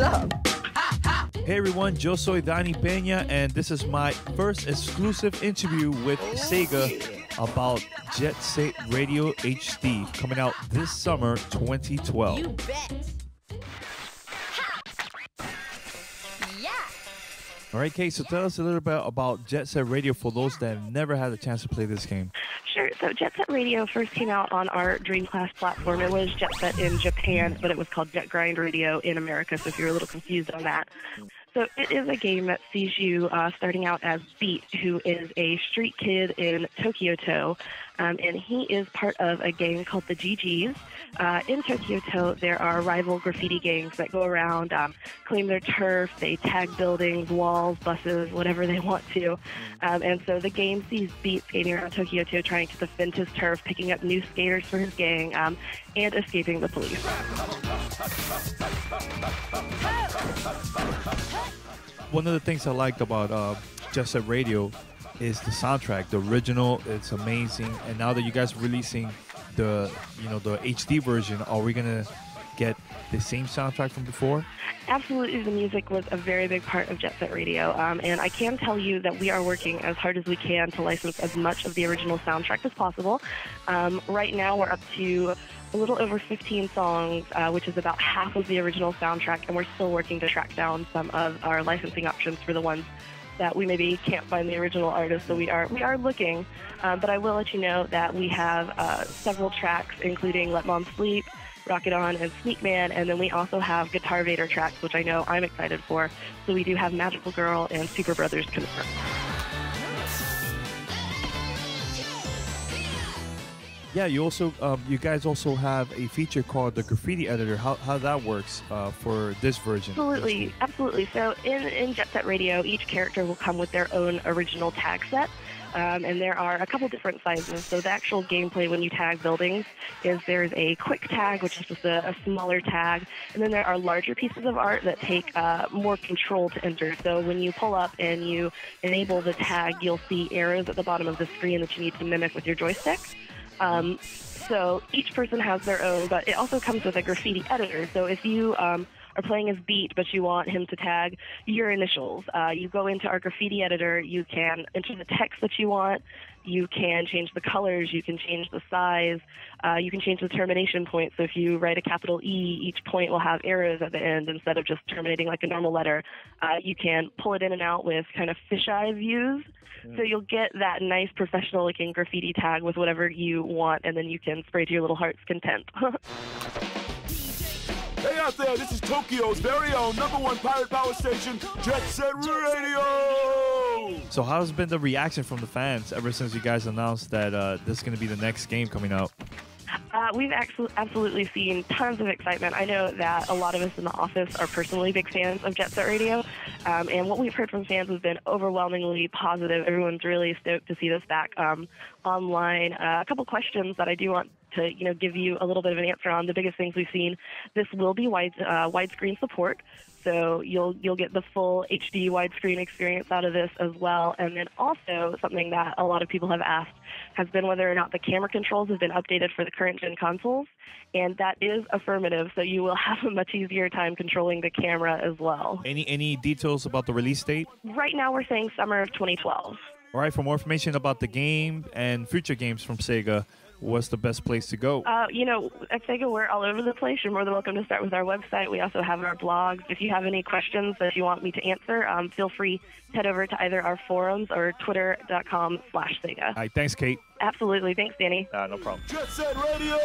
What's up? Hey everyone, yo soy Danny Peña, and this is my first exclusive interview with Sega about Jet Set Radio HD, coming out this summer 2012. You bet. All right, Kate, so tell us a little bit about Jet Set Radio for those that have never had a chance to play this game. Sure. So Jet Set Radio first came out on our Dreamcast platform. It was Jet Set in Japan, but it was called Jet Grind Radio in America, so if you're a little confused on that. So it is a game that sees you starting out as Beat, who is a street kid in Tokyo-to, and he is part of a gang called the GGs. In Tokyo-to, there are rival graffiti gangs that go around, claim their turf, they tag buildings, walls, buses, whatever they want to. And so the game sees Beat skating around Tokyo-to, trying to defend his turf, picking up new skaters for his gang, and escaping the police. One of the things I liked about Jet Set Radio is the soundtrack. The original, it's amazing. And now that you guys are releasing the HD version, are we gonna get the same soundtrack from before? Absolutely, the music was a very big part of Jet Set Radio, and I can tell you that we are working as hard as we can to license as much of the original soundtrack as possible. Right now, we're up to a little over 15 songs, which is about half of the original soundtrack, and we're still working to track down some of our licensing options for the ones that we maybe can't find the original artist, so we are looking. But I will let you know that we have several tracks, including Let Mom Sleep, Rock It On, and Sneak Man, and then we also have Guitar Vader tracks, which I know I'm excited for. So we do have Magical Girl and Super Brothers confirmed. Yeah, you guys also have a feature called the Graffiti Editor. How that works for this version? Absolutely. So in Jet Set Radio, each character will come with their own original tag set. And there are a couple different sizes. So the actual gameplay when you tag buildings is there's a quick tag, which is just a smaller tag, and then there are larger pieces of art that take more control to enter. So when you pull up and you enable the tag, you'll see arrows at the bottom of the screen that you need to mimic with your joystick. So each person has their own, but it also comes with a graffiti editor. So if you are playing as Beat, but you want him to tag your initials, you go into our graffiti editor, you can enter the text that you want, you can change the colors, you can change the size, you can change the termination point. So if you write a capital E, each point will have arrows at the end instead of just terminating like a normal letter. You can pull it in and out with kind of fisheye views. So you'll get that nice professional-looking graffiti tag with whatever you want, and then you can spray to your little heart's content. Hey out there, this is Tokyo's very own #1 pirate power station, Jet Set Radio! So how has been the reaction from the fans ever since you guys announced that this is going to be the next game coming out? We've absolutely seen tons of excitement. I know that a lot of us in the office are personally big fans of Jet Set Radio, and what we've heard from fans has been overwhelmingly positive. Everyone's really stoked to see this back online. A couple questions that I do want to give you a little bit of an answer on. The biggest things we've seen: this will be widescreen support. So you'll get the full HD widescreen experience out of this as well. And then also something that a lot of people have asked has been whether or not the camera controls have been updated for the current gen consoles. And that is affirmative. So you will have a much easier time controlling the camera as well. Any details about the release date? Right now we're saying summer of 2012. All right, for more information about the game and future games from Sega, what's the best place to go? At Sega, we're all over the place. You're more than welcome to start with our website. We also have our blogs. If you have any questions that you want me to answer, feel free to head over to either our forums or twitter.com/Sega. All right, thanks, Kate. Absolutely. Thanks, Danny. No problem. Jet Set Radio!